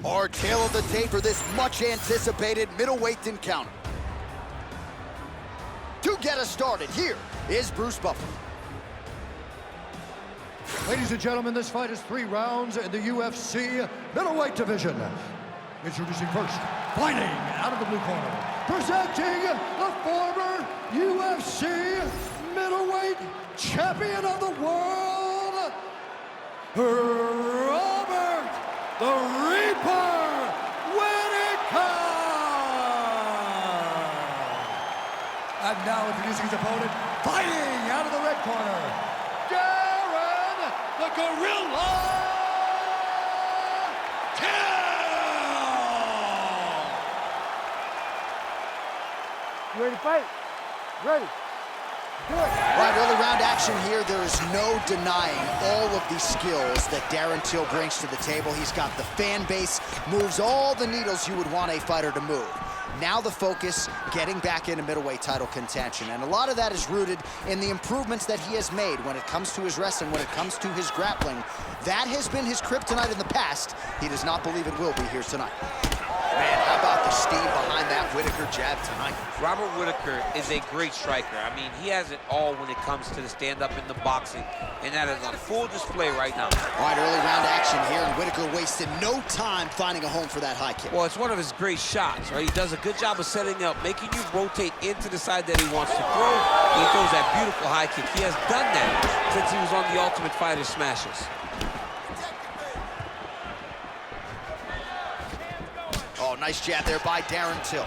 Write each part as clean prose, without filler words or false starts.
Our tale of the tape for this much-anticipated middleweight encounter. To get us started, here is Bruce Buffer. Ladies and gentlemen, this fight is 3 rounds in the UFC middleweight division. Introducing first, fighting out of the blue corner, presenting the former UFC middleweight champion of the world, Robert the Reaper Whittaker! And now introducing his opponent, fighting out of the red corner, Darren the Gorilla You ready to fight? Ready. Do it. All right, early round action here. There is no denying all of the skills that Darren Till brings to the table. He's got the fan base, moves all the needles you would want a fighter to move. Now the focus, getting back into middleweight title contention. And a lot of that is rooted in the improvements that he has made when it comes to his wrestling, when it comes to his grappling. That has been his kryptonite in the past. He does not believe it will be here tonight. Man, how about the steam behind that Whittaker jab tonight? Robert Whittaker is a great striker. I mean, he has it all when it comes to the stand-up in the boxing, and that is on full display right now. All right, early round action here, and Whittaker wasted no time finding a home for that high kick. Well, it's one of his great shots, right? He does a good job of setting up, making you rotate into the side that he wants to throw. He throws that beautiful high kick. He has done that since he was on the Ultimate Fighter Smashes. Oh, nice jab there by Darren Till.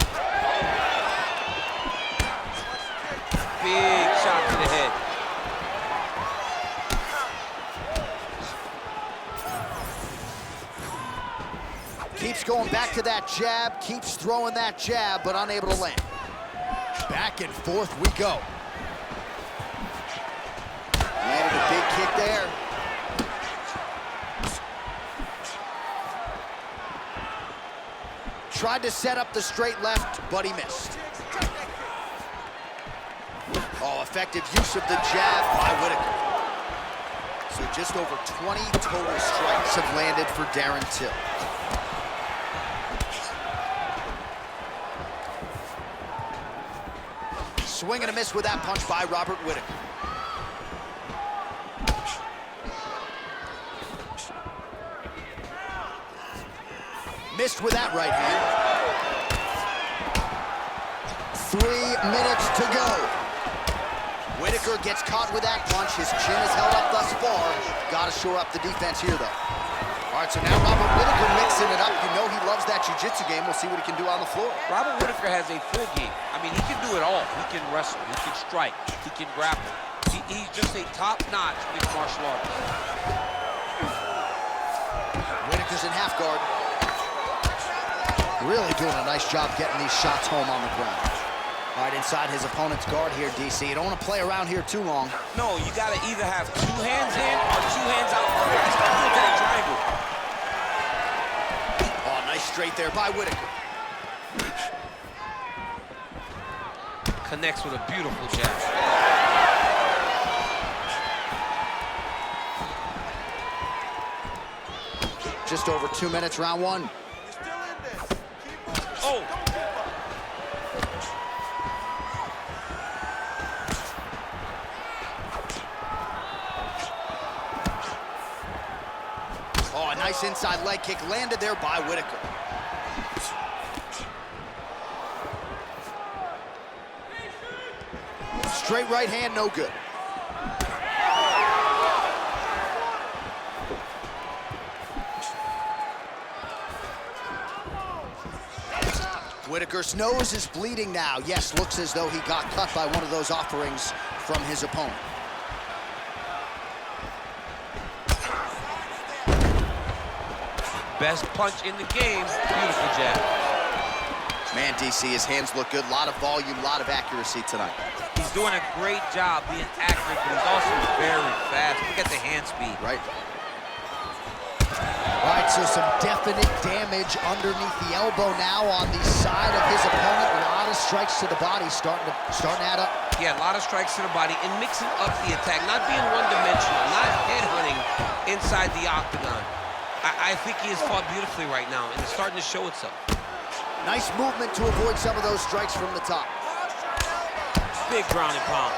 Big shot to the head. Keeps going back to that jab, keeps throwing that jab, but unable to land. Back and forth we go. Landed a big kick there. Tried to set up the straight left, but he missed. Oh, effective use of the jab by Whittaker. So just over 20 total strikes have landed for Darren Till. Swing and a miss with that punch by Robert Whittaker. Missed with that right hand. 3 minutes to go. Whittaker gets caught with that punch. His chin is held up thus far. Got to shore up the defense here, though. All right, so now Robert Whittaker mixing it up. You know he loves that jiu-jitsu game. We'll see what he can do on the floor. Robert Whittaker has a full game. I mean, he can do it all. He can wrestle, he can strike, he can grapple. He's just a top-notch mixed martial artist. Whittaker's in half guard. Really doing a nice job getting these shots home on the ground. All right, inside his opponent's guard here, DC. You don't want to play around here too long. No, you got to either have 2 hands in or 2 hands out. He's got to do that triangle. Oh, nice straight there by Whittaker. Connects with a beautiful jab. Just over 2 minutes, round 1. Oh! Oh, a nice inside leg kick landed there by Whittaker. Straight right hand, no good. Whittaker's nose is bleeding now. Yes, looks as though he got cut by one of those offerings from his opponent. Best punch in the game. Beautiful jab. Man, DC, his hands look good. A lot of volume, a lot of accuracy tonight. He's doing a great job being accurate, but he's also very fast. Look at the hand speed. Right. All right, so some definite damage underneath the elbow now on the side of his opponent. A lot of strikes to the body starting to add up. Yeah, a lot of strikes to the body and mixing up the attack, not being one-dimensional, not headhunting inside the octagon. I think he has fought beautifully right now, and it's starting to show itself. Nice movement to avoid some of those strikes from the top. Big ground and pound.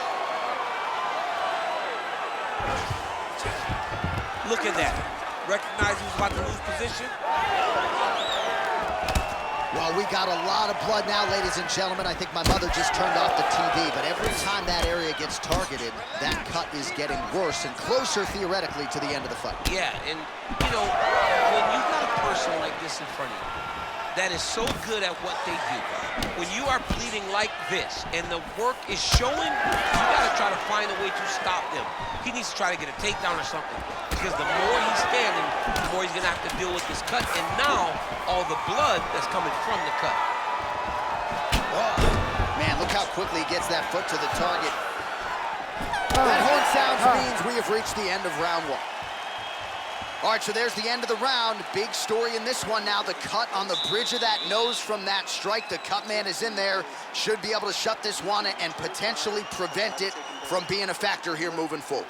Look at that. Recognize he was about to lose position. Well, we got a lot of blood now, ladies and gentlemen. I think my mother just turned off the TV, but every time that area gets targeted, that cut is getting worse and closer, theoretically, to the end of the fight. Yeah, and, you know, when you've got a person like this in front of you that is so good at what they do, when you are bleeding like this and the work is showing, you got to try to find a way to stop them. He needs to try to get a takedown or something, because the more he's standing, the more he's going to have to deal with this cut, and now all the blood that's coming from the cut. Oh, man, look how quickly he gets that foot to the target. That horn sounds means we have reached the end of round 1. All right, so there's the end of the round. Big story in this one now. The cut on the bridge of that nose from that strike. The cut man is in there. Should be able to shut this one and potentially prevent it from being a factor here moving forward.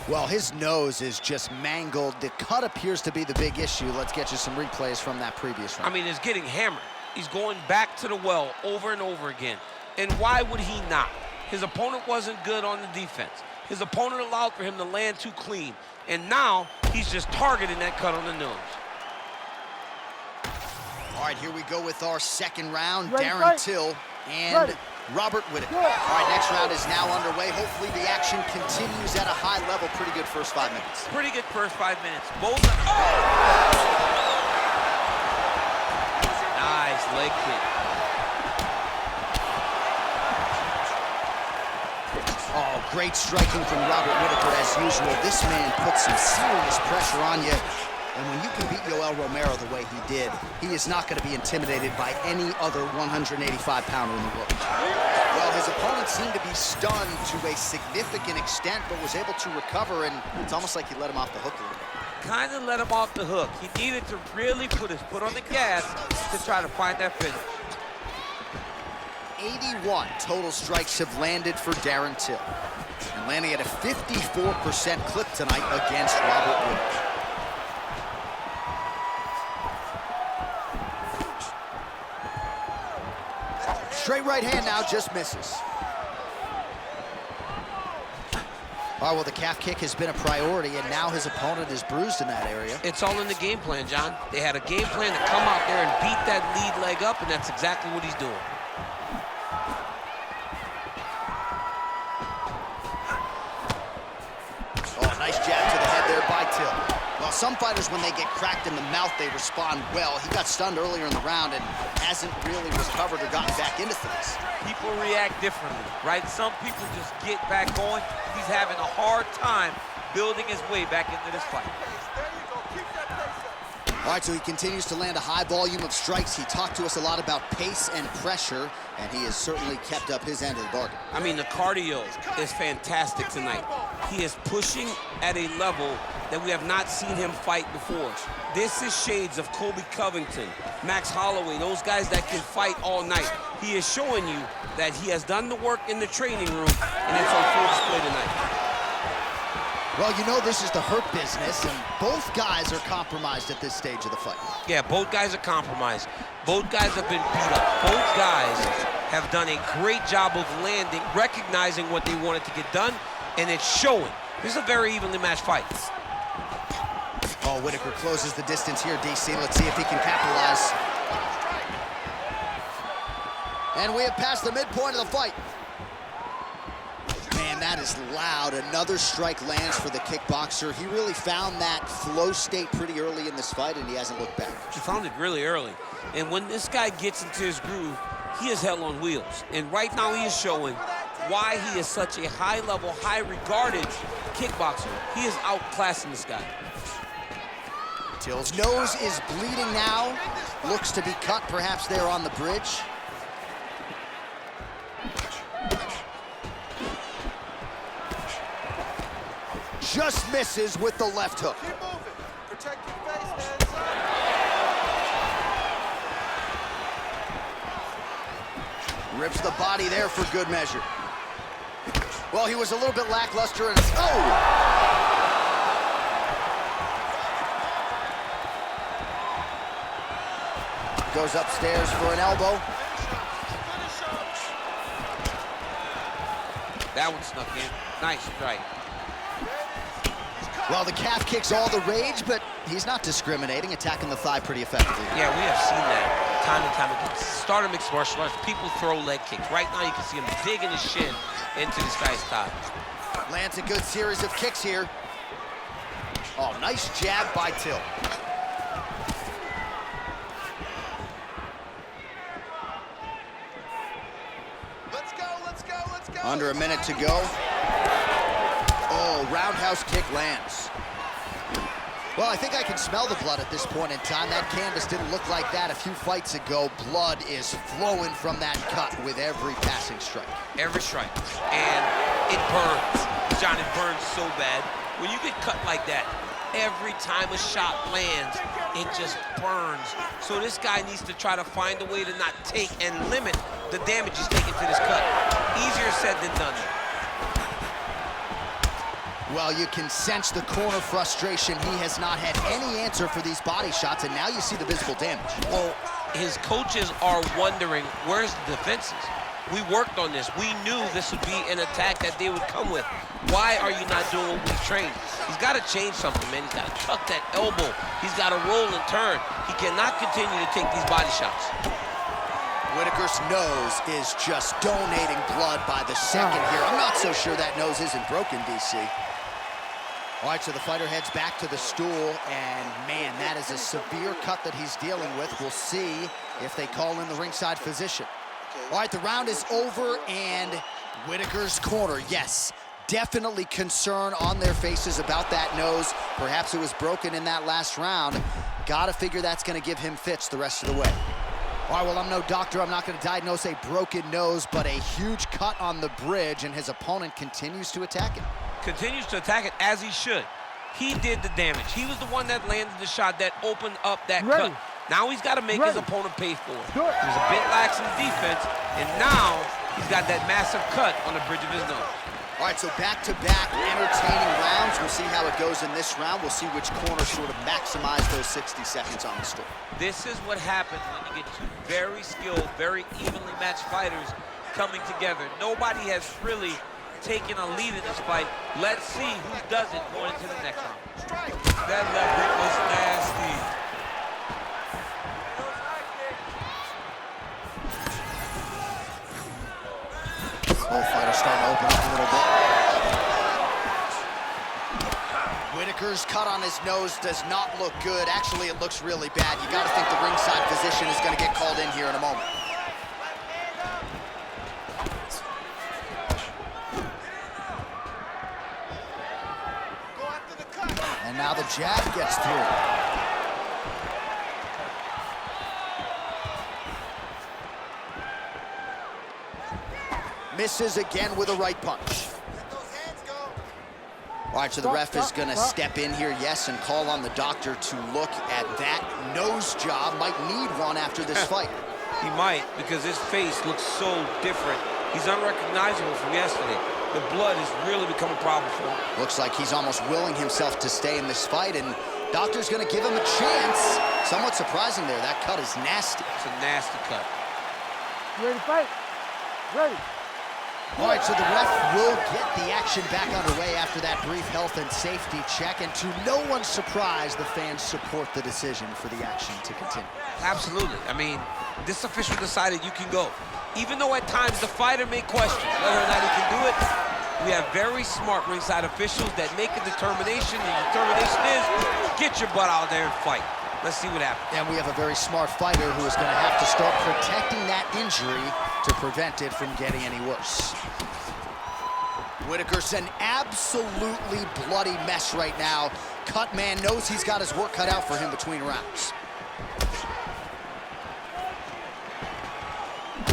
Well, his nose is just mangled. The cut appears to be the big issue. Let's get you some replays from that previous round. I mean, it's getting hammered. He's going back to the well over and over again. And why would he not? His opponent wasn't good on the defense. His opponent allowed for him to land too clean. And now he's just targeting that cut on the nose. All right, here we go with our second round. Ready, Darren fight. Till and Robert Whittaker. All right, next round is now underway. Hopefully the action continues at a high level. Pretty good first 5 minutes. Pretty good first 5 minutes. Both. Nice leg kick. Oh, great striking from Robert Whittaker as usual. This man puts some serious pressure on you. And when you can beat Yoel Romero the way he did, he is not going to be intimidated by any other 185-pounder in the world. Well, his opponent seemed to be stunned to a significant extent, but was able to recover, and it's almost like he let him off the hook a little bit. Kind of let him off the hook. He needed to really put his foot on the gas to try to find that finish. 81 total strikes have landed for Darren Till, and landing at a 54% clip tonight against Robert Whittaker. Straight right hand now, just misses. All right, well, the calf kick has been a priority, and now his opponent is bruised in that area. It's all in the game plan, John. They had a game plan to come out there and beat that lead leg up, and that's exactly what he's doing. Oh, nice jab to the head there by Till. Well, some fighters, when they get cracked in the mouth, they respond well. He got stunned earlier in the round and hasn't really recovered or gotten back into things. People react differently, right? Some people just get back going. He's having a hard time building his way back into this fight. All right, so he continues to land a high volume of strikes. He talked to us a lot about pace and pressure, and he has certainly kept up his end of the bargain. I mean, the cardio is fantastic tonight. He is pushing at a level that we have not seen him fight before. This is shades of Colby Covington, Max Holloway, those guys that can fight all night. He is showing you that he has done the work in the training room, and it's on full display tonight. Well, you know this is the hurt business, and both guys are compromised at this stage of the fight. Yeah, both guys are compromised. Both guys have been beat up. Both guys have done a great job of landing, recognizing what they wanted to get done, and it's showing. This is a very evenly matched fight. Oh, Whittaker closes the distance here, DC. Let's see if he can capitalize. And we have passed the midpoint of the fight. Man, that is loud. Another strike lands for the kickboxer. He really found that flow state pretty early in this fight, and he hasn't looked back. He found it really early. And when this guy gets into his groove, he is hell on wheels. And right now he is showing why he is such a high-level, high-regarded kickboxer. He is outclassing this guy. Till's nose is bleeding now. Looks to be cut, perhaps there on the bridge. Just misses with the left hook. Keep moving. Protect your face, Rips the body there for good measure. Well, he was a little bit lackluster and goes upstairs for an elbow. That one snuck in. Nice strike. Well, the calf kick's all the rage, but he's not discriminating, attacking the thigh pretty effectively. Yeah, we have seen that time and time again. Start of mixed martial arts, people throw leg kicks. Right now, you can see him digging his shin into this guy's thigh. Lands a good series of kicks here. Oh, nice jab by Till. Let's go, let's go, let's go. Under a minute to go. Oh, roundhouse kick lands. Well, I think I can smell the blood at this point in time. That canvas didn't look like that a few fights ago. Blood is flowing from that cut with every passing strike. Every strike. And it burns. John, it burns so bad. When you get cut like that, every time a shot lands, it just burns. So this guy needs to try to find a way to not take and limit the damage he's taking to this cut. Easier said than done. Well, you can sense the corner frustration. He has not had any answer for these body shots, and now you see the visible damage. Well, his coaches are wondering, where's the defenses? We worked on this. We knew this would be an attack that they would come with. Why are you not doing what we trained? He's got to change something, man. He's got to tuck that elbow. He's got to roll and turn. He cannot continue to take these body shots. Whittaker's nose is just donating blood by the second here. I'm not so sure that nose isn't broken, DC. All right, so the fighter heads back to the stool, and man, that is a severe cut that he's dealing with. We'll see if they call in the ringside physician. All right, the round is over, and Whittaker's corner, yes, definitely concern on their faces about that nose. Perhaps it was broken in that last round. Gotta figure that's gonna give him fits the rest of the way. All right, well, I'm no doctor. I'm not gonna diagnose a broken nose, but a huge cut on the bridge, and his opponent continues to attack it. Continues to attack it as he should. He did the damage. He was the one that landed the shot that opened up that cut. Now he's got to make his opponent pay for it. He was a bit lax in defense, and now he's got that massive cut on the bridge of his nose. All right, so back-to-back entertaining rounds. We'll see how it goes in this round. We'll see which corner sort of maximize those 60 seconds on the stool. This is what happens when you get two very skilled, very evenly matched fighters coming together. Nobody has really taken a lead in this fight. Let's see who does it going into the next round. That left hook was nasty. Both fighters starting to open up a little bit. Whittaker's cut on his nose does not look good. Actually, it looks really bad. You got to think the ringside physician is going to get called in here in a moment. And now the jab gets through. Misses again with a right punch. All right, so the ref is going to step in here, yes, and call on the doctor to look at that nose job. Might need one after this fight. He might, because his face looks so different. He's unrecognizable from yesterday. The blood has really become a problem for him. Looks like he's almost willing himself to stay in this fight, and doctor's going to give him a chance. Somewhat surprising there. That cut is nasty. It's a nasty cut. You ready to fight? Ready. All right, so the ref will get the action back underway after that brief health and safety check, and to no one's surprise, the fans support the decision for the action to continue. Absolutely. I mean, this official decided you can go. Even though at times the fighter may question whether or not he can do it, we have very smart ringside officials that make a determination, and the determination is get your butt out there and fight. Let's see what happens. And we have a very smart fighter who is going to have to start protecting that injury to prevent it from getting any worse. Whittaker's an absolutely bloody mess right now. Cut man knows he's got his work cut out for him between rounds.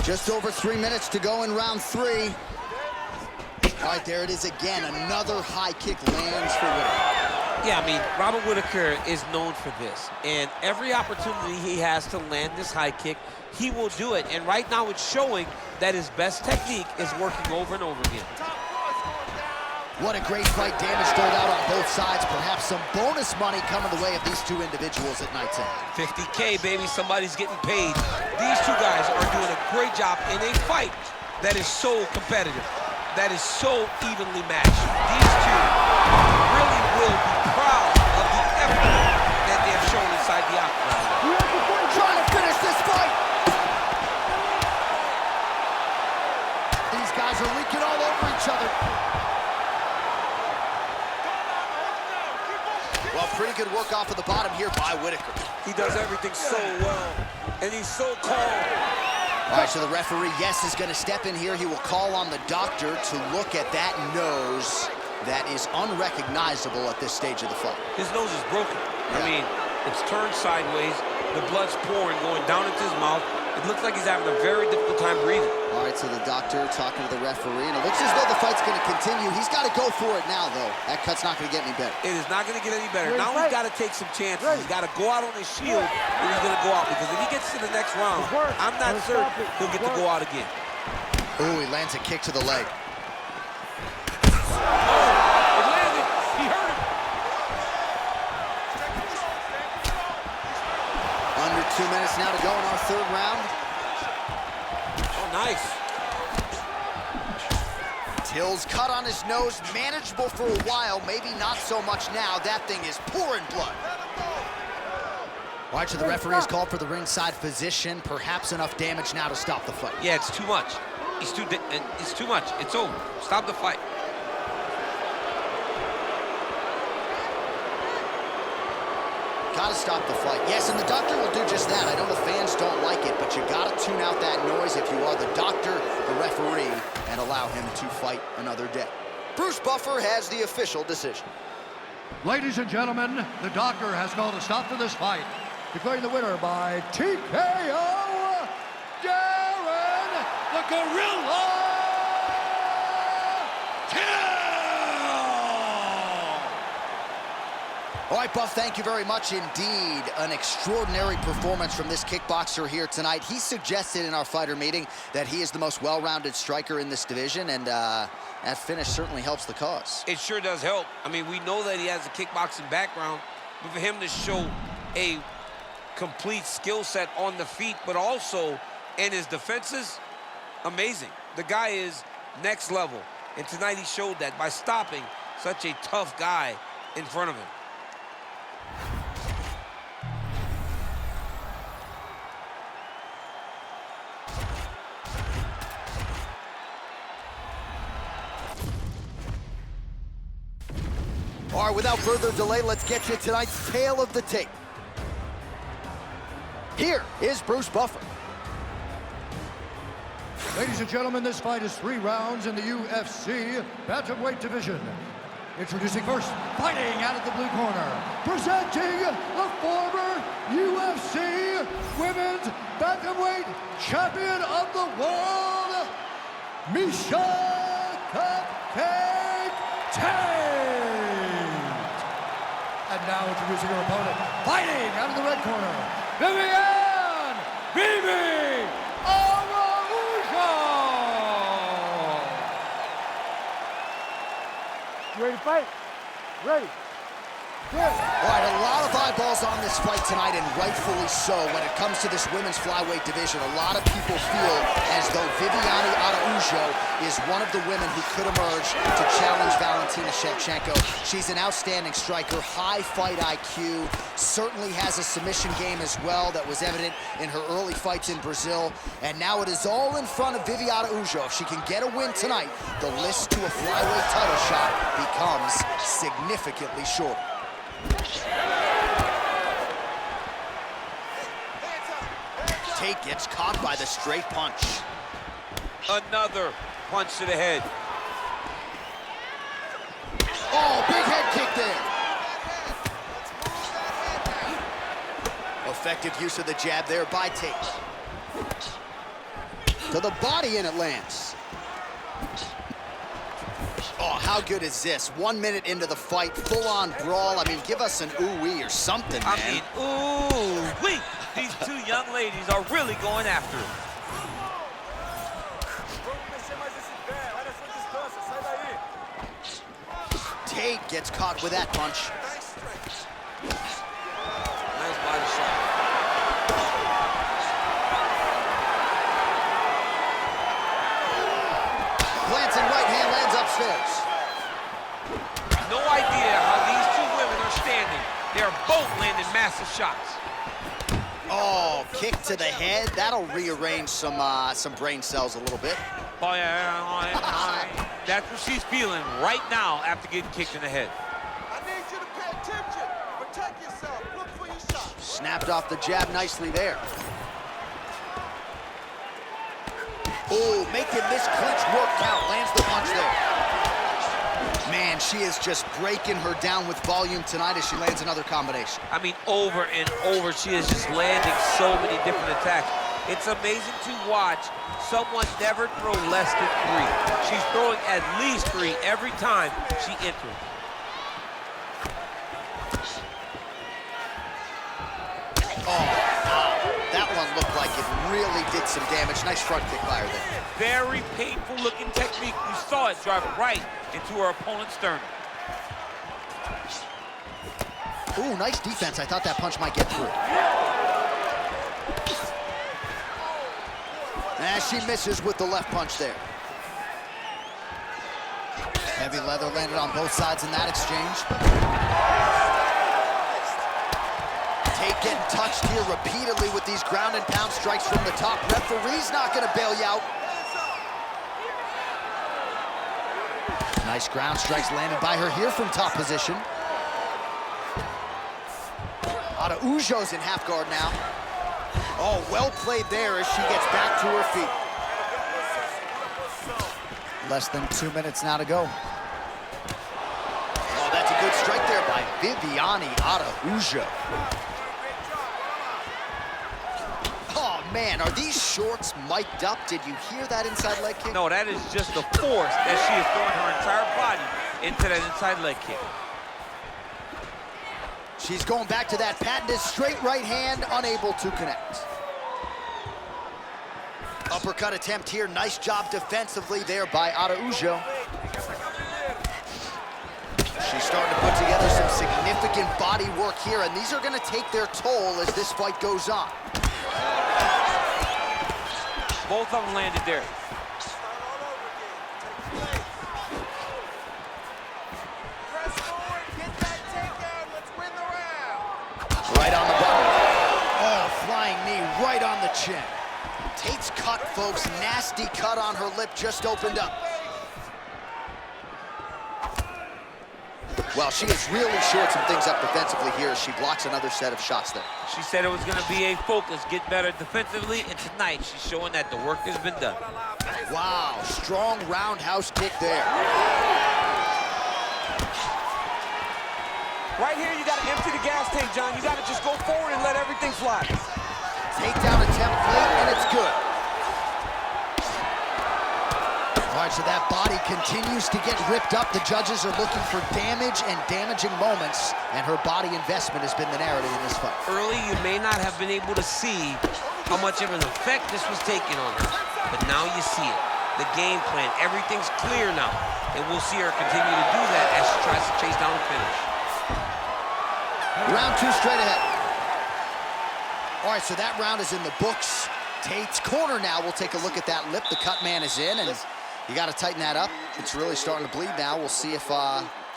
Just over 3 minutes to go in round 3. All right, there it is again. Another high kick lands for Whittaker. Yeah, I mean, Robert Whittaker is known for this. And every opportunity he has to land this high kick, he will do it. And right now it's showing that his best technique is working over and over again. What a great fight. Damage doled out on both sides. Perhaps some bonus money coming the way of these two individuals at night's end. 50K, baby. Somebody's getting paid. These two guys are doing a great job in a fight that is so competitive, that is so evenly matched. These two really will be proud of the effort that they have shown inside the octagon. Trying to finish this fight. These guys are leaking all over each other. Well, pretty good work off of the bottom here by Whittaker. He does everything so well, and he's so calm. All right, so the referee, yes, is going to step in here. He will call on the doctor to look at that nose that is unrecognizable at this stage of the fight. His nose is broken. I mean, it's turned sideways. The blood's pouring, going down into his mouth. It looks like he's having a very difficult time breathing. All right, so the doctor talking to the referee, and it looks as though the fight's going to continue. He's got to go for it now, though. That cut's not going to get any better. It is not going to get any better. Now he's got to take some chances. He's got to go out on his shield, and he's going to go out. Because if he gets to the next round, I'm not certain he'll get to go out again. Ooh, he lands a kick to the leg. It landed. He hurt him. Under 2 minutes now to go in our third round. Oh, nice. Till's cut on his nose, manageable for a while, maybe not so much now. That thing is pouring blood. All right, so the referee has called for the ringside physician. Perhaps enough damage now to stop the fight. Yeah, it's too much. It's too much. It's over. Stop the fight. Gotta stop the fight. Yes, and the doctor will do just that. I know the fans don't like it, but you gotta tune out that noise if you are the doctor, the referee, and allow him to fight another day. Bruce Buffer has the official decision. Ladies and gentlemen, the doctor has called a stop to this fight, declaring the winner by TKO, Darren the Gorilla Till! All right, Buff, thank you very much indeed. An extraordinary performance from this kickboxer here tonight. He suggested in our fighter meeting that he is the most well-rounded striker in this division, and that finish certainly helps the cause. It sure does help. I mean, we know that he has a kickboxing background, but for him to show a complete skill set on the feet, but also in his defenses, amazing. The guy is next level, and tonight he showed that by stopping such a tough guy in front of him. All right, without further delay, let's get you tonight's tale of the tape. Here is Bruce Buffer. Ladies and gentlemen, this fight is 3 rounds in the UFC bantamweight division. Introducing first, fighting out of the blue corner, presenting the former UFC Women's Bantamweight Champion of the World, Miesha Cupcake Tate. And now introducing her opponent, fighting out of the red corner, Viviane Araujo. You ready to fight? Ready. Good. All right, a lot of eyeballs on this fight tonight, and rightfully so. When it comes to this women's flyweight division, a lot of people feel as though Viviane Araujo is one of the women who could emerge to challenge Valentina Shevchenko. She's an outstanding striker, high fight IQ, certainly has a submission game as well that was evident in her early fights in Brazil. And now it is all in front of Viviane Araujo. If she can get a win tonight, the list to a flyweight title shot becomes significantly shorter. Tate gets caught by the straight punch. Another punch to the head. Oh, big head kick there. Effective use of the jab there by Tate. To the body, and it lands. Oh, how good is this? 1 minute into the fight, full-on brawl. I mean, give us an ooh-wee or something, man. I mean, ooh-wee. These two young ladies are really going after it. gets caught with that punch. Nice body shot. Glancing right hand lands upstairs. No idea how these two women are standing. They're both landing massive shots. Oh, kick to the head. That'll rearrange some brain cells a little bit. That's what she's feeling right now after getting kicked in the head. I need you to pay attention. Protect yourself. Look for your shot. Snapped off the jab nicely there. Oh, making this clinch work count. Lands the punch there. Man, she is just breaking her down with volume tonight as she lands another combination. I mean, over and over, she is just landing so many different attacks. It's amazing to watch someone never throw less than 3. She's throwing at least 3 every time she enters. Oh, wow. That one looked like it really did some damage. Nice front kick by her there. Very painful looking technique. You saw it drive right into her opponent's sternum. Ooh, nice defense. I thought that punch might get through. And she misses with the left punch there. Heavy leather landed on both sides in that exchange. Tate getting touched here repeatedly with these ground and pound strikes from the top. Referee's not gonna bail you out. Nice ground strikes landed by her here from top position. Araujo's in half guard now. Oh, well played there as she gets back to her feet. Less than 2 minutes now to go. Oh, that's a good strike there by Viviane Araujo. Oh, man, are these shorts mic'd up? Did you hear that inside leg kick? No, that is just the force that she is throwing her entire body into that inside leg kick. She's going back to that patented straight right hand, unable to connect. Uppercut attempt here. Nice job defensively there by Araujo. She's starting to put together some significant body work here, and these are going to take their toll as this fight goes on. Both of them landed there. Press forward, get that takedown. Let's win the round. Right on the button. Oh, flying knee right on the chin. Tate's cut, folks. Nasty cut on her lip just opened up. Well, she has really shored some things up defensively here as she blocks another set of shots there. She said it was going to be a focus, get better defensively, and tonight she's showing that the work has been done. Wow, strong roundhouse kick there. Right here, you got to empty the gas tank, John. You got to just go forward and let everything fly. Takedown attempt late, and it's good. All right, so that body continues to get ripped up. The judges are looking for damage and damaging moments, and her body investment has been the narrative in this fight. Early, you may not have been able to see how much of an effect this was taking on her, but now you see it. The game plan, everything's clear now, and we'll see her continue to do that as she tries to chase down a finish. Round 2 straight ahead. All right, so that round is in the books. Tate's corner now. We'll take a look at that lip. The cut man is in, and you got to tighten that up. It's really starting to bleed now. We'll see if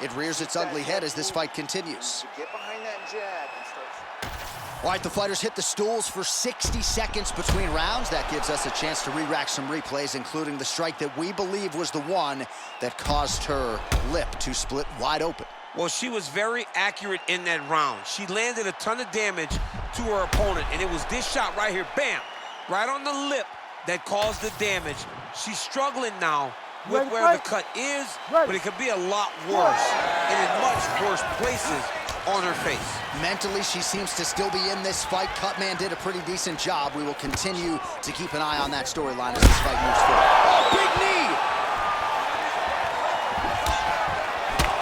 it rears its ugly head as this fight continues. Get behind that jab and start. All right, the fighters hit the stools for 60 seconds between rounds. That gives us a chance to re-rack some replays, including the strike that we believe was the one that caused her lip to split wide open. Well, she was very accurate in that round. She landed a ton of damage to her opponent, and it was this shot right here, bam, right on the lip that caused the damage. She's struggling now with where the cut is, but it could be a lot worse and in much worse places on her face. Mentally, she seems to still be in this fight. Cutman did a pretty decent job. We will continue to keep an eye on that storyline as this fight moves forward. Oh, big knee!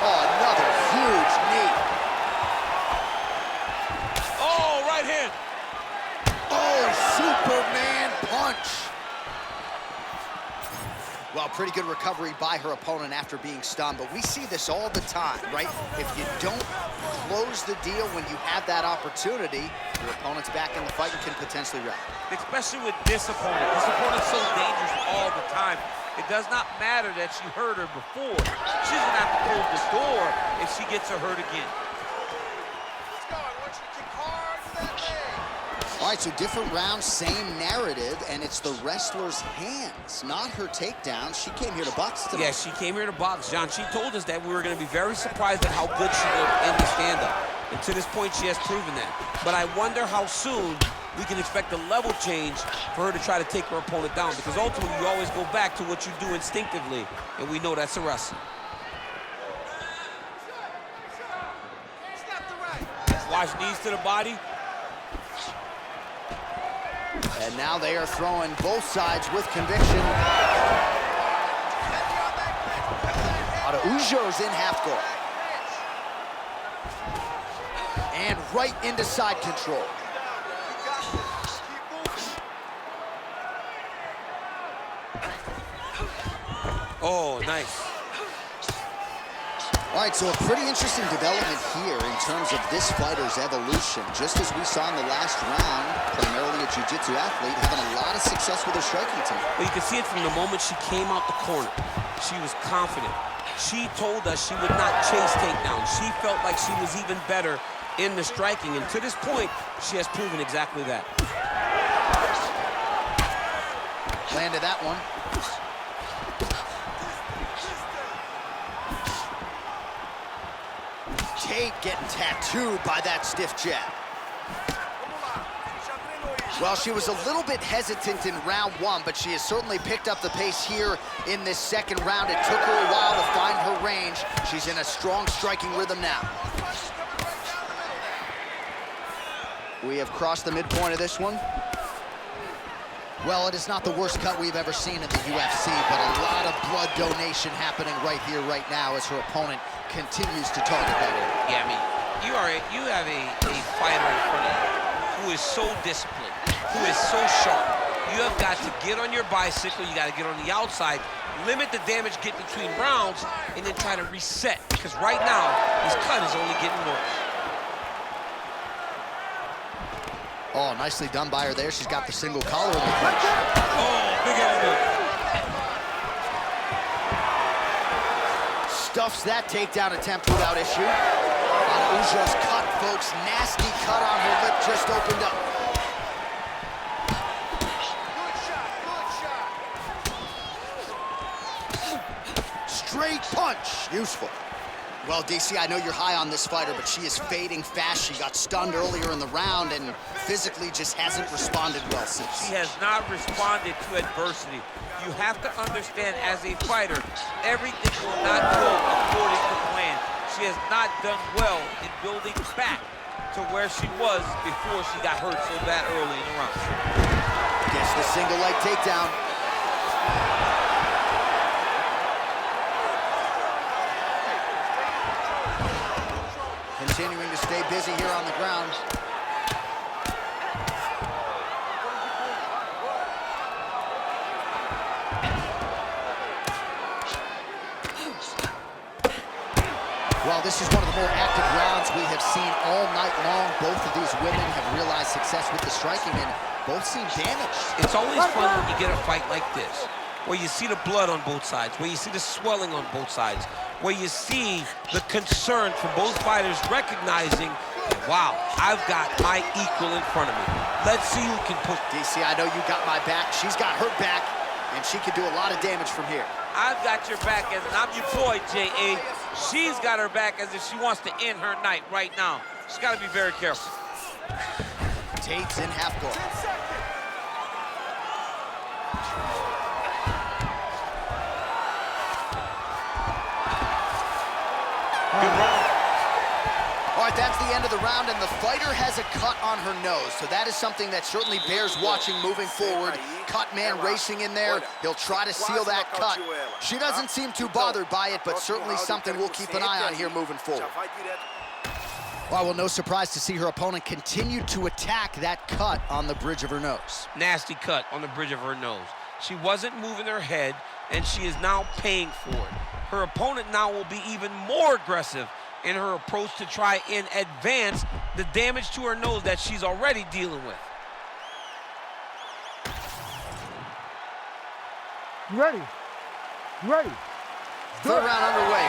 Oh, another huge knee. Oh, right hand. Oh, Superman punch. Well, Well, pretty good recovery by her opponent after being stunned, but we see this all the time, right? If you don't close the deal when you have that opportunity, your opponent's back in the fight and can potentially wrap. Especially with this opponent. This opponent's so dangerous all the time. It does not matter that she hurt her before. She's gonna have to close the door if she gets her hurt again. Let's go. I want you to kick hard to that leg. All right, so different rounds, same narrative, and it's the wrestler's hands, not her takedown. She came here to box tonight. Yeah, she came here to box, John. She told us that we were going to be very surprised at how good she looked in the stand-up. And to this point, she has proven that. But I wonder how soon we can expect a level change for her to try to take her opponent down, because ultimately you always go back to what you do instinctively, and we know that's a wrestling. Watch knees to the body. And now they are throwing both sides with conviction. Araujo's in half guard. And right into side control. Oh, nice. All right, so a pretty interesting development here in terms of this fighter's evolution. Just as we saw in the last round, primarily a jiu-jitsu athlete, having a lot of success with her striking team. Well, you can see it from the moment she came out the corner. She was confident. She told us she would not chase takedowns. She felt like she was even better in the striking, and to this point, she has proven exactly that. Landed that one. Tate getting tattooed by that stiff jab. Well, she was a little bit hesitant in round one, but she has certainly picked up the pace here in this second round. It took her a while to find her range. She's in a strong striking rhythm now. We have crossed the midpoint of this one. Well, it is not the worst cut we've ever seen in the UFC, but a lot of blood donation happening right here, right now, as her opponent continues to target that area. Yeah, I mean, you have a fighter in front of you who is so disciplined, who is so sharp. You have got to get on your bicycle, you got to get on the outside, limit the damage, get between rounds, and then try to reset. Because right now, this cut is only getting worse. Oh, nicely done by her there. She's got the single collar in the clinch. Oh, big elbow. Stuffs that takedown attempt without issue. Araujo's cut, folks. Nasty cut on her lip just opened up. Good shot, good shot. Straight punch. Useful. Well, DC, I know you're high on this fighter, but she is fading fast. She got stunned earlier in the round and physically just hasn't responded well since. She has not responded to adversity. You have to understand, as a fighter, everything will not go according to plan. She has not done well in building back to where she was before she got hurt so bad early in the round. Gets the single leg takedown. Continuing to stay busy here on the ground. Well, this is one of the more active rounds we have seen all night long. Both of these women have realized success with the striking, and both seem damaged. It's always fun when you get a fight like this, where you see the blood on both sides, where you see the swelling on both sides, where you see the concern from both fighters recognizing, wow, I've got my equal in front of me. Let's see who can push. DC, I know you got my back. She's got her back, and she can do a lot of damage from here. I've got your back, as I'm your boy, J.A. She's got her back as if she wants to end her night right now. She's got to be very careful. Tate's in half guard. All right, that's the end of the round, and the fighter has a cut on her nose, so that is something that certainly bears watching moving forward. Cut man racing in there. He'll try to seal that cut. She doesn't seem too bothered by it, but certainly something we'll keep an eye on here moving forward. Well, no surprise to see her opponent continue to attack that cut on the bridge of her nose. Nasty cut on the bridge of her nose. She wasn't moving her head, and she is now paying for it. Her opponent now will be even more aggressive in her approach to try and advance the damage to her nose that she's already dealing with. You ready? You ready? Third round underway.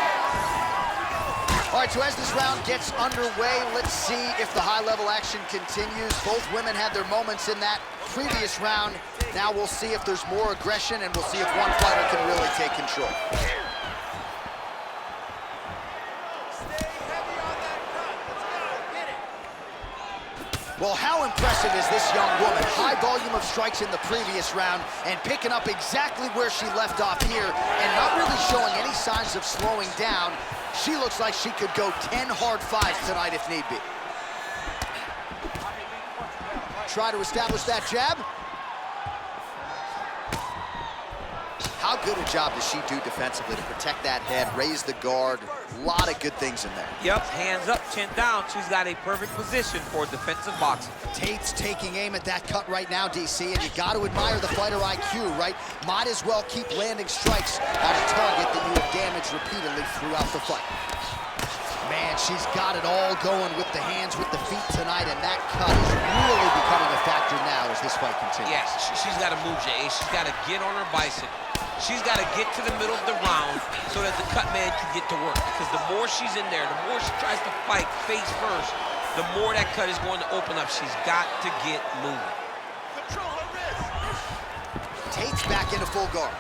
All right, so as this round gets underway, let's see if the high-level action continues. Both women had their moments in that previous round. Now we'll see if there's more aggression, and we'll see if one fighter can really take control. Well, how impressive is this young woman? High volume of strikes in the previous round and picking up exactly where she left off here and not really showing any signs of slowing down. She looks like she could go 10 hard fights tonight if need be. Try to establish that jab. How good a job does she do defensively to protect that head, raise the guard? A lot of good things in there. Yep, hands up, chin down. She's got a perfect position for defensive boxing. Tate's taking aim at that cut right now, DC, and you got to admire the fighter IQ, right? Might as well keep landing strikes at a target that you have damaged repeatedly throughout the fight. Man, she's got it all going with the hands, with the feet tonight, and that cut is really becoming a factor now as this fight continues. Yes, she's got to move, Jay. She's got to get on her bicycle. She's got to get to the middle of the round so that the cut man can get to work. Because the more she's in there, the more she tries to fight face first, the more that cut is going to open up. She's got to get moving. Control her wrist. Tate's back into full guard.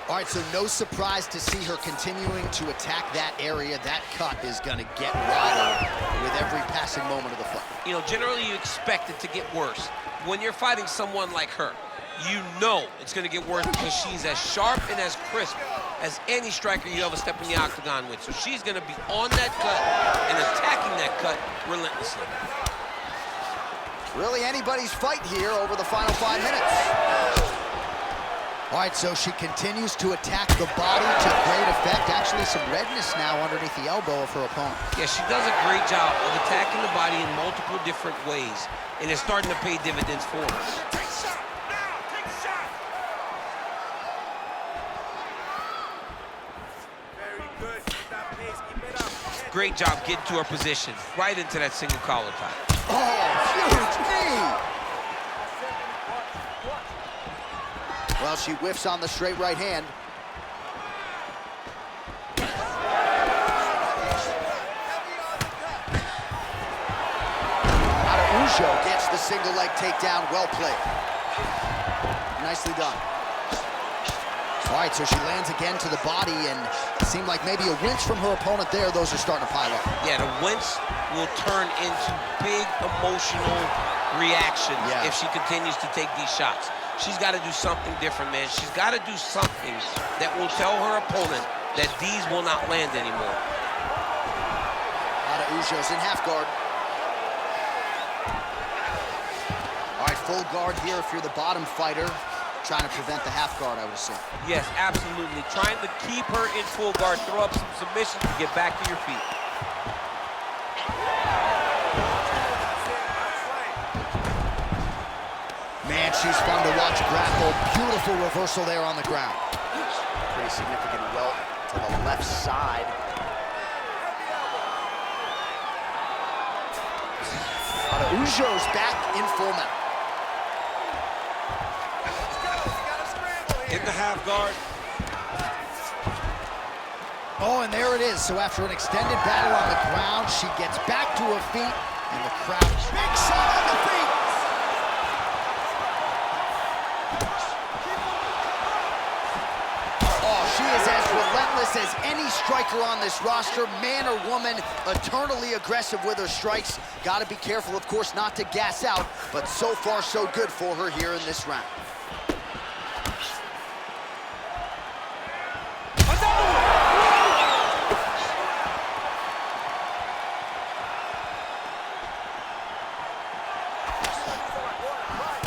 All right, so no surprise to see her continuing to attack that area. That cut is going to get wider with every passing moment of the fight. You know, generally you expect it to get worse. When you're fighting someone like her, you know it's going to get worse because she's as sharp and as crisp as any striker you ever step in the octagon with. So she's going to be on that cut and attacking that cut relentlessly. Really anybody's fight here over the final 5 minutes. All right, so she continues to attack the body to great effect. Actually, some redness now underneath the elbow of her opponent. Yeah, she does a great job of attacking the body in multiple different ways, and it's starting to pay dividends for her. Take a shot. Now, take a shot. Very good. Keep that pace. Keep it up. Great job getting to her position, right into that single collar tie. Oh, huge knee! Well, she whiffs on the straight right hand. Araujo gets the single leg takedown. Well played. Nicely done. All right, so she lands again to the body, and it seemed like maybe a winch from her opponent there. Those are starting to pile up. Yeah, the winch will turn into big emotional reactions if she continues to take these shots. She's got to do something different, man. She's got to do something that will tell her opponent that these will not land anymore. Araujo's in half guard. All right, full guard here if you're the bottom fighter. Trying to prevent the half guard, I would assume. Yes, absolutely. Trying to keep her in full guard, throw up some submissions to get back to your feet. Man, she's fun to watch grapple. Beautiful reversal there on the ground. Pretty significant welt to the left side. Araujo's back in full mount. In the half guard. Oh, and there it is. So after an extended battle on the ground, she gets back to her feet, and the crowd big shot on the feet. She is as relentless as any striker on this roster, man or woman, eternally aggressive with her strikes. Got to be careful, of course, not to gas out, but so far so good for her here in this round.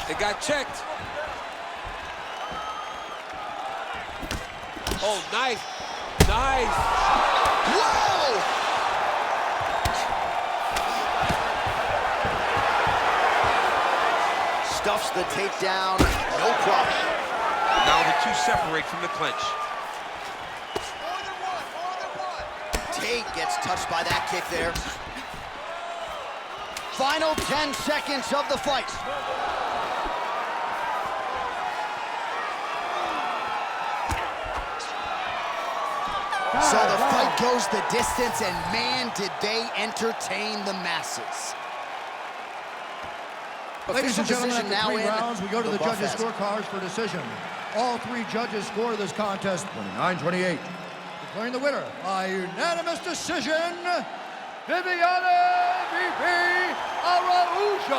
It got checked. Oh, nice. Nice. Whoa! Stuffs the takedown, no problem. Now the two separate from the clinch. More than one, more than one. Tate gets touched by that kick there. Final 10 seconds of the fight. So the fight goes the distance, and man, did they entertain the masses. Ladies and gentlemen, Official after decision 3 rounds, we go to the judges' buffet. scorecards for decision. All 3 judges score this contest 29-28. Declaring the winner by unanimous decision, Viviane Araujo.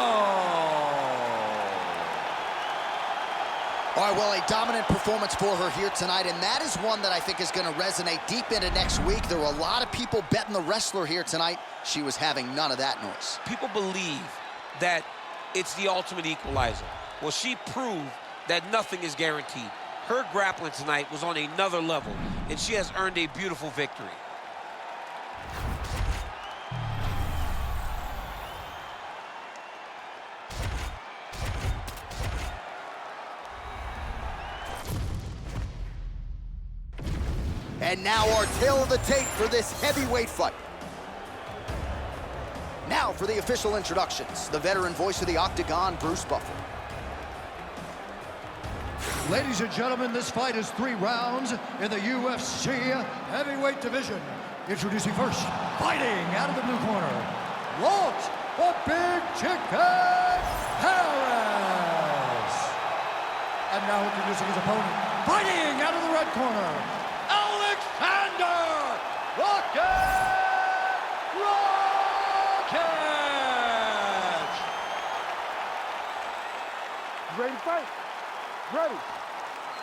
All right, well, a dominant performance for her here tonight, and that is one that I think is going to resonate deep into next week. There were a lot of people betting the wrestler here tonight. She was having none of that noise. People believe that it's the ultimate equalizer. Well, she proved that nothing is guaranteed. Her grappling tonight was on another level, and she has earned a beautiful victory. And now our tale of the tape for this heavyweight fight. Now for the official introductions, the veteran voice of the Octagon, Bruce Buffer. Ladies and gentlemen, this fight is 3 rounds in the UFC heavyweight division. Introducing first, fighting out of the blue corner, Walt, the Big Chicken Harris. And now introducing his opponent, fighting out of the red corner, Aleksander, Rakic. Ready to fight? Ready.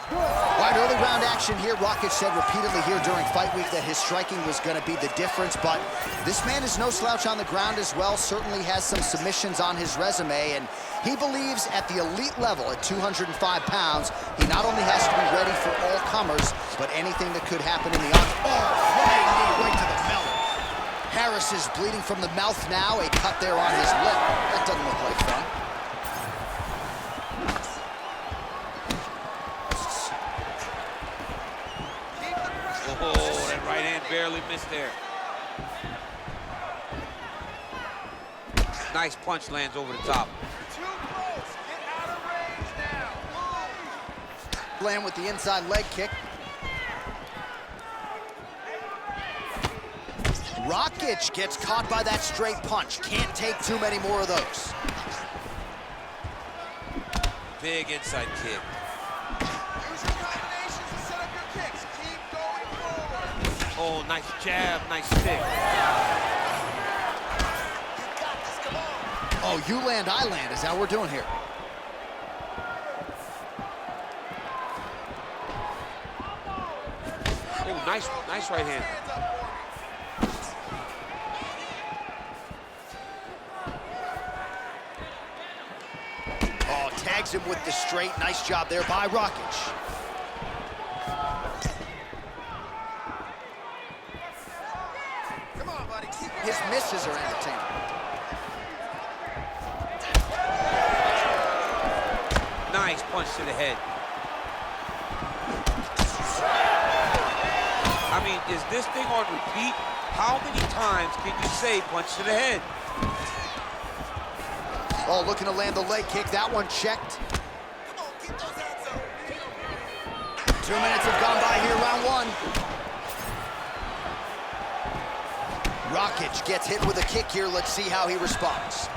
Good. All right, early round action here. Rakic said repeatedly here during fight week that his striking was going to be the difference, but this man is no slouch on the ground as well. Certainly has some submissions on his resume, and he believes at the elite level at 205 pounds, he not only has to be ready for all comers, but anything that could happen in the octagon. Oh, flying knee right to the mouth. Harris is bleeding from the mouth now, a cut there on his lip. That doesn't look like fun. Oh, that right hand barely missed there. Nice punch lands over the top. Too close. Get out of range now. Land with the inside leg kick. Rakic gets caught by that straight punch. Can't take too many more of those. Big inside kick. Use your combinations to set up your kicks. Keep going forward. Oh, nice jab, nice stick. Oh, you land, I land. Is that what we're doing here? Oh, nice right hand. Hands up for me. Oh, tags him with the straight. Nice job there by Rakic. Come on, buddy. Keep it His down. misses are entertaining. Nice punch to the head. I mean, is this thing on repeat? How many times can you say punch to the head? Oh, looking to land the leg kick. That one checked. Come on, keep those hands up. 2 minutes have gone by here, round 1. Rakic gets hit with a kick here. Let's see how he responds.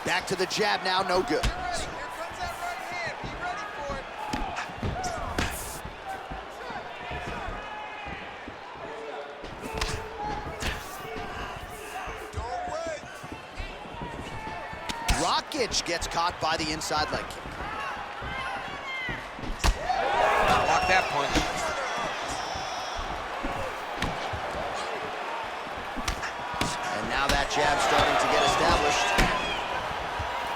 Back to the jab now, no good. Get ready. Here comes that right hand. Be ready for it. Don't wait. Rakic gets caught by the inside leg kick. Block that punch. And now that jab starting to get established.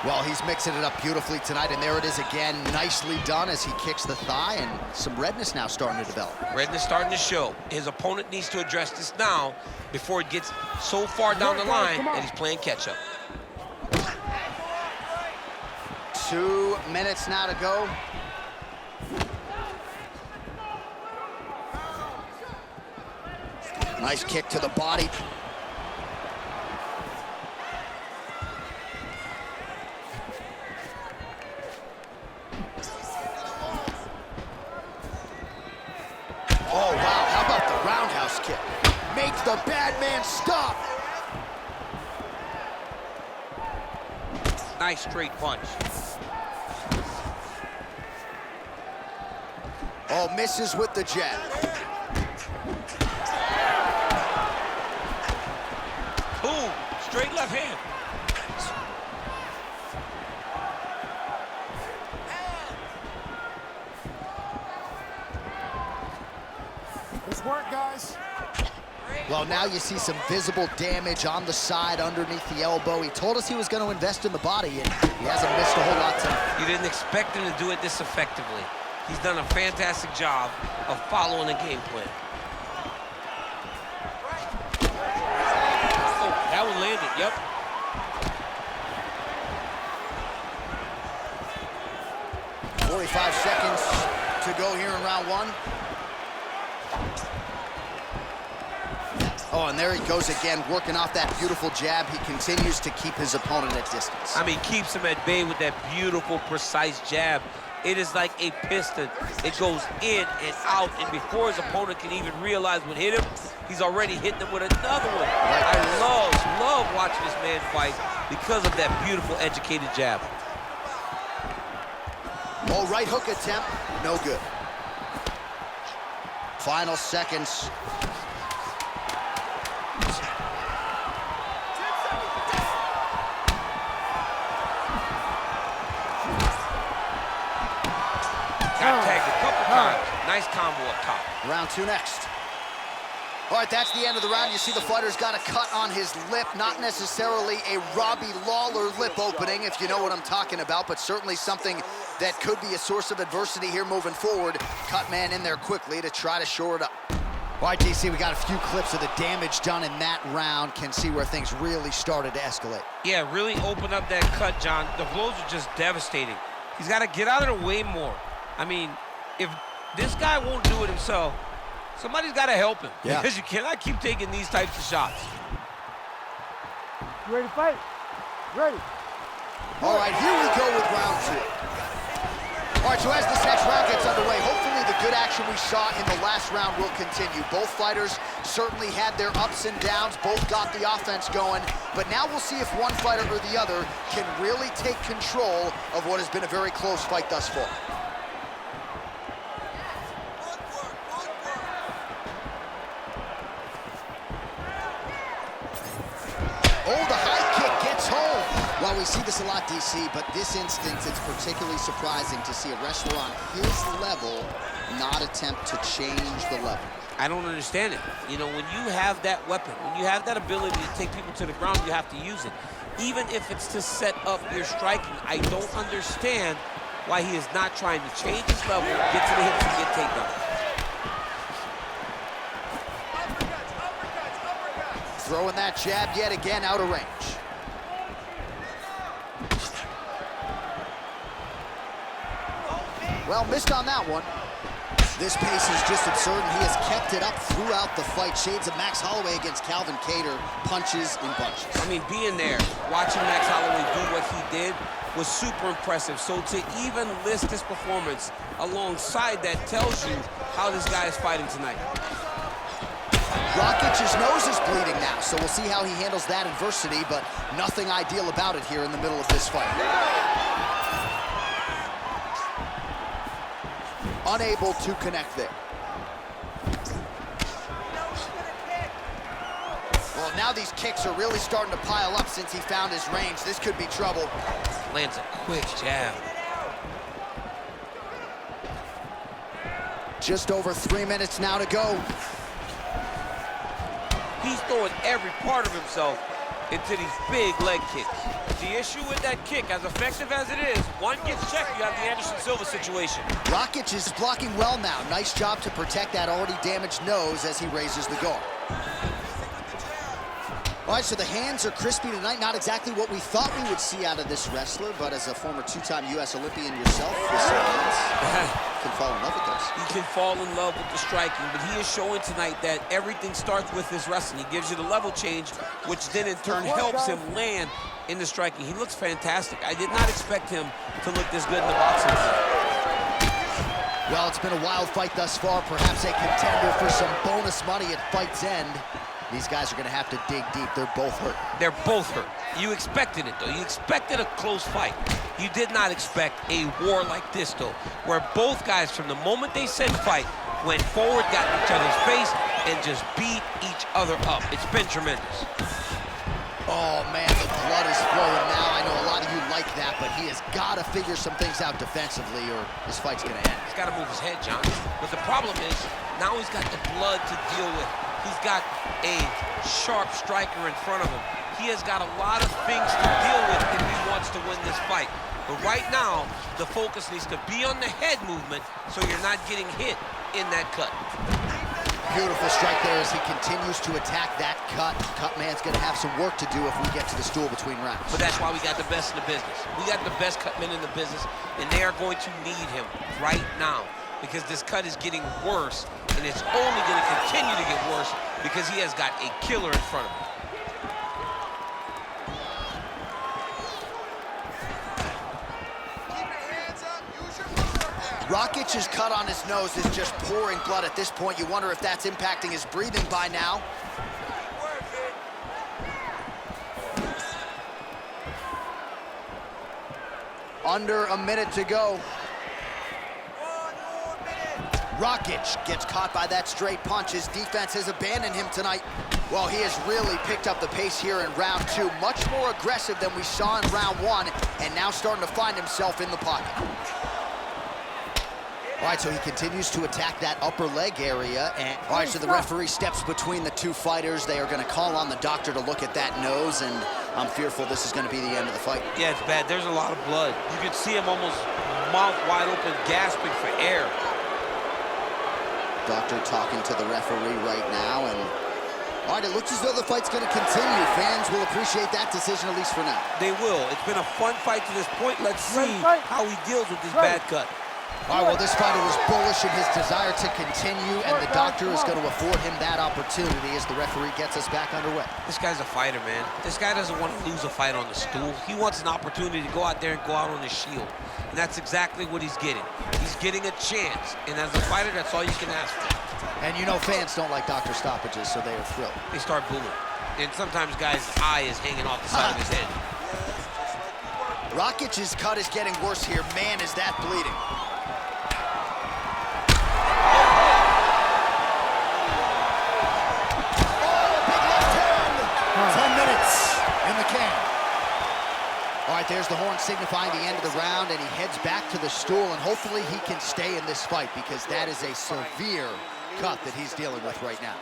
Well, he's mixing it up beautifully tonight, and there it is again. Nicely done as he kicks the thigh, and some redness now starting to develop. Redness starting to show. His opponent needs to address this now before it gets so far down the line that he's playing catch-up. 2 minutes now to go. Nice kick to the body. Oh, wow, how about the roundhouse kick? Make the bad man stop. Nice straight punch. Oh, misses with the jab. Boom, straight left hand. Let's work, guys. Well, now you see some visible damage on the side underneath the elbow. He told us he was going to invest in the body, and he hasn't missed a whole lot tonight. You didn't expect him to do it this effectively. He's done a fantastic job of following the game plan. Oh, that one landed, yep. $45 seconds to go here in round one. Oh, and there he goes again, working off that beautiful jab. He continues to keep his opponent at distance. I mean, keeps him at bay with that beautiful, precise jab. It is like a piston. It goes in and out, and before his opponent can even realize what hit him, he's already hitting him with another one. I love watching this man fight because of that beautiful, educated jab. Oh, right hook attempt, no good. Final seconds. Got tagged a couple times. Nice combo up top. Round two next. All right, that's the end of the round. You see the fighter's got a cut on his lip, not necessarily a Robbie Lawler lip opening, if you know what I'm talking about, but certainly something that could be a source of adversity here moving forward. Cut man in there quickly to try to shore it up. All right, DC, we got a few clips of the damage done in that round. Can see where things really started to escalate. Yeah, really opened up that cut, John. The blows are just devastating. He's got to get out of the way more. I mean, if this guy won't do it himself, somebody's got to help him. Yeah. Because you cannot keep taking these types of shots. You ready to fight? Ready. All right, here we go with round two. All right, so as this next round gets underway, hopefully the good action we saw in the last round will continue. Both fighters certainly had their ups and downs, both got the offense going, but now we'll see if one fighter or the other can really take control of what has been a very close fight thus far. Oh, the high kick gets home. Well, we see this a lot, DC, but this instance, it's particularly surprising to see a wrestler on his level not attempt to change the level. I don't understand it. You know, when you have that weapon, when you have that ability to take people to the ground, you have to use it. Even if it's to set up your striking, I don't understand why he is not trying to change his level, get to the hips, and get takedown. Throwing that jab yet again out of range. Well, missed on that one. This pace is just absurd, and he has kept it up throughout the fight. Shades of Max Holloway against Calvin Kattar, punches in bunches. I mean, being there, watching Max Holloway do what he did was super impressive. So to even list this performance alongside that tells you how this guy is fighting tonight. Rakic's nose is bleeding now, so we'll see how he handles that adversity, but nothing ideal about it here in the middle of this fight. Unable to connect there. Well, now these kicks are really starting to pile up since he found his range. This could be trouble. Lands a quick jab. Just over 3 minutes now to go. He's throwing every part of himself into these big leg kicks. The issue with that kick, as effective as it is, one gets checked, you have the Anderson Silva situation. Rakic is blocking well now. Nice job to protect that already damaged nose as he raises the guard. All right, so the hands are crispy tonight. Not exactly what we thought we would see out of this wrestler, but as a former two-time U.S. Olympian yourself, with some hands, can fall in love with those. He can fall in love with the striking, but he is showing tonight that everything starts with his wrestling. He gives you the level change, which then in turn helps him land in the striking. He looks fantastic. I did not expect him to look this good in the boxing. Well, it's been a wild fight thus far, perhaps a contender for some bonus money at fight's end. These guys are going to have to dig deep. They're both hurt. They're both hurt. You expected it, though. You expected a close fight. You did not expect a war like this, though, where both guys, from the moment they said fight, went forward, got in each other's face, and just beat each other up. It's been tremendous. Oh, man, the blood is flowing now. I know a lot of you like that, but he has got to figure some things out defensively or this fight's going to end. He's got to move his head, John. But the problem is, now he's got the blood to deal with. He's got a sharp striker in front of him. He has got a lot of things to deal with if he wants to win this fight. But right now, the focus needs to be on the head movement so you're not getting hit in that cut. Beautiful strike there as he continues to attack that cut. Cut man's going to have some work to do if we get to the stool between rounds. But that's why we got the best in the business. We got the best cut men in the business, and they are going to need him right now because this cut is getting worse, and it's only going to continue to get worse because he has got a killer in front of him. Rakic's cut on his nose is just pouring blood at this point. You wonder if that's impacting his breathing by now. Under a minute to go. Rakic gets caught by that straight punch. His defense has abandoned him tonight. Well, he has really picked up the pace here in round two. Much more aggressive than we saw in round one, and now starting to find himself in the pocket. All right, so he continues to attack that upper leg area. And all right, so the referee steps between the two fighters. They are going to call on the doctor to look at that nose, and I'm fearful this is going to be the end of the fight. Yeah, it's bad. There's a lot of blood. You can see him almost mouth wide open, gasping for air. Doctor talking to the referee right now, and all right, it looks as though the fight's going to continue. Fans will appreciate that decision, at least for now. They will. It's been a fun fight to this point. Let's see how he deals with this bad cut. All right, well, this fighter was bullish in his desire to continue, and the doctor is going to afford him that opportunity as the referee gets us back underway. This guy's a fighter, man. This guy doesn't want to lose a fight on the stool. He wants an opportunity to go out there and go out on his shield. And that's exactly what he's getting. He's getting a chance. And as a fighter, that's all you can ask for. And you know fans don't like doctor stoppages, so they are thrilled. They start booing. And sometimes guys' eye is hanging off the side of his head. Rakic's cut is getting worse here. Man, is that bleeding. 10 minutes in the can. All right, there's the horn signifying the end of the round, and he heads back to the stool, and hopefully he can stay in this fight because that is a severe cut that he's dealing with right now.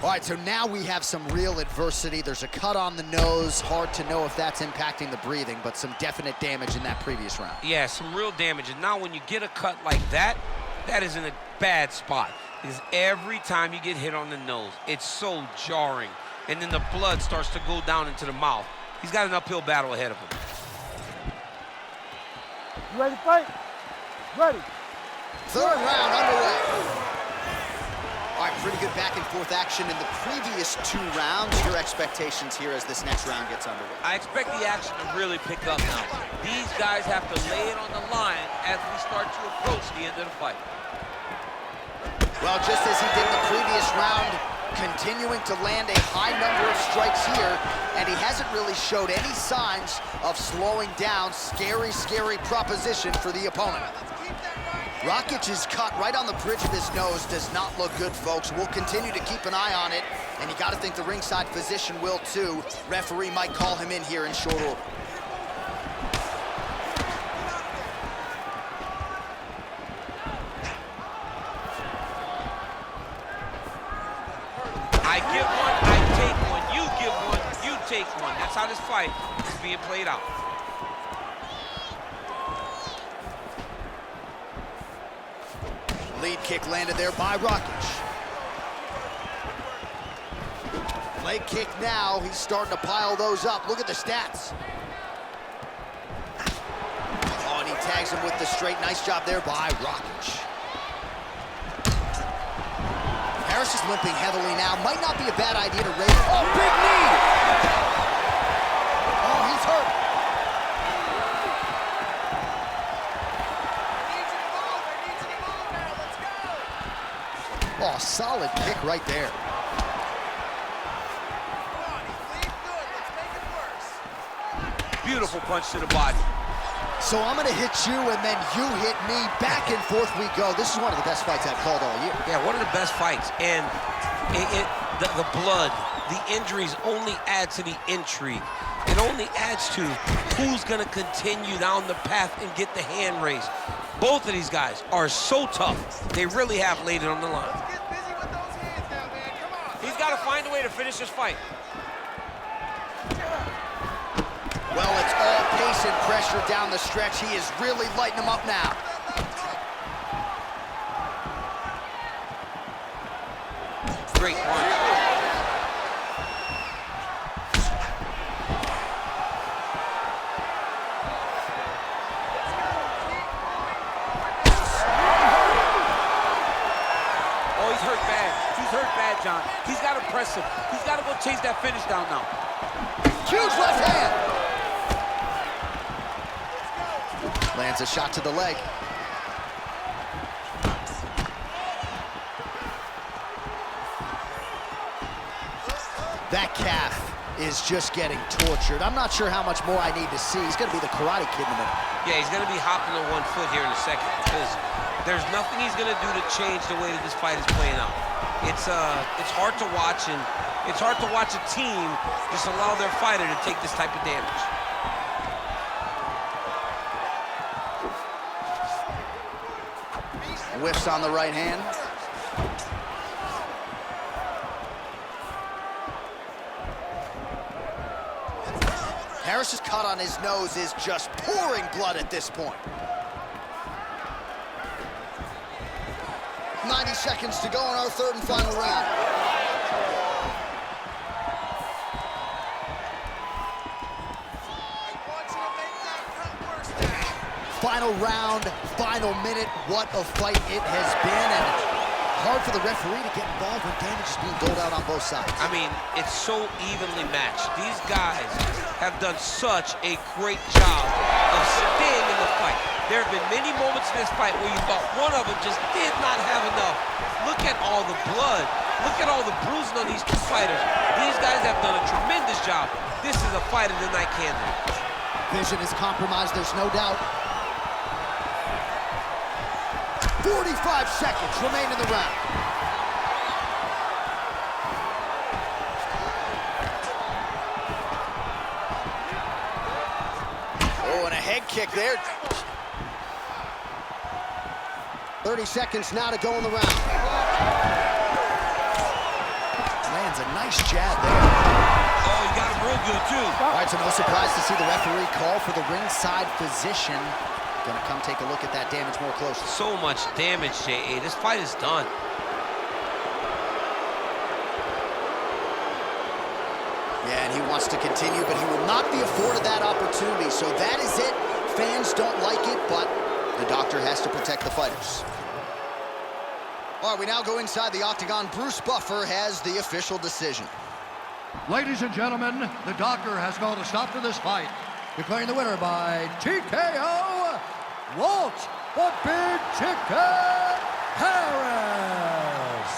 All right, so now we have some real adversity. There's a cut on the nose. Hard to know if that's impacting the breathing, but some definite damage in that previous round. Yeah, some real damage. And now when you get a cut like that, that is in a bad spot. Because every time you get hit on the nose, it's so jarring. And then the blood starts to go down into the mouth. He's got an uphill battle ahead of him. You ready to fight? Ready. Third round underway. All right, pretty good back and forth action in the previous two rounds. Your expectations here as this next round gets underway? I expect the action to really pick up now. These guys have to lay it on the line as we start to approach the end of the fight. Well, just as he did in the previous round, continuing to land a high number of strikes here, and he hasn't really showed any signs of slowing down. Scary, scary proposition for the opponent. Rakic's cut right on the bridge of his nose does not look good, folks. We'll continue to keep an eye on it, and you got to think the ringside physician will too. Referee might call him in here in short order. I give one, I take one, you give one, you take one. That's how this fight is being played out. Lead kick landed there by Rakic. Leg kick now. He's starting to pile those up. Look at the stats. Oh, and he tags him with the straight. Nice job there by Rakic. Harris is limping heavily now. Might not be a bad idea to raise. Oh, big knee! Oh, he's hurt. Oh, solid kick right there. Beautiful punch to the body. So I'm gonna hit you and then you hit me. Back and forth we go. This is one of the best fights I've called all year. Yeah, one of the best fights. And the blood, the injuries only add to the intrigue. It only adds to who's gonna continue down the path and get the hand raised. Both of these guys are so tough. They really have laid it on the line. Let's get busy with those hands now, man. Come on. He's got to find a way to finish this fight. Well, it's all pace and pressure down the stretch. He is really lighting them up now. Great punch. Oh, he's hurt bad. He's hurt bad, John. He's got to press him. He's got to go chase that finish down now. Huge left hand. Lands a shot to the leg. That calf is just getting tortured. I'm not sure how much more I need to see. He's going to be the Karate Kid in a minute. Yeah, he's going to be hopping on one foot here in a second because there's nothing he's going to do to change the way that this fight is playing out. It's hard to watch, and it's hard to watch a team just allow their fighter to take this type of damage. Whiffs on the right hand. Harris's cut on his nose is just pouring blood at this point. 90 seconds to go in our third and final round. Final round, final minute. What a fight it has been, and hard for the referee to get involved when damage is being doled out on both sides. I mean, it's so evenly matched. These guys have done such a great job of staying in the fight. There have been many moments in this fight where you thought one of them just did not have enough. Look at all the blood. Look at all the bruising on these two fighters. These guys have done a tremendous job. This is a fight of the night candidate. Vision is compromised, there's no doubt. 45 seconds remain in the round. Oh, and a head kick there. 30 seconds now to go in the round. Lands a nice jab there. Oh, he got him real good, too. All right, so no surprise to see the referee call for the ringside physician. Gonna come take a look at that damage more closely. So much damage, J.A. This fight is done. Yeah, and he wants to continue, but he will not be afforded that opportunity. So that is it. Fans don't like it, but the doctor has to protect the fighters. All right, we now go inside the octagon. Bruce Buffer has the official decision. Ladies and gentlemen, the doctor has called a stop to this fight, declaring the winner by TKO, Walt, the Big Chicken Harris.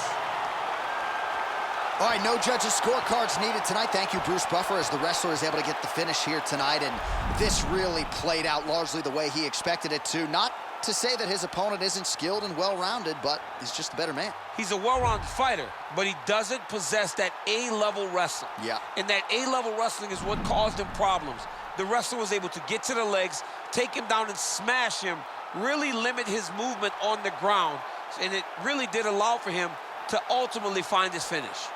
All right, no judges' scorecards needed tonight. Thank you, Bruce Buffer, as the wrestler is able to get the finish here tonight. And this really played out largely the way he expected it to. Not to say that his opponent isn't skilled and well-rounded, but he's just a better man. He's a well-rounded fighter, but he doesn't possess that A-level wrestling. Yeah. And that A-level wrestling is what caused him problems. The wrestler was able to get to the legs, take him down and smash him, really limit his movement on the ground. And it really did allow for him to ultimately find his finish.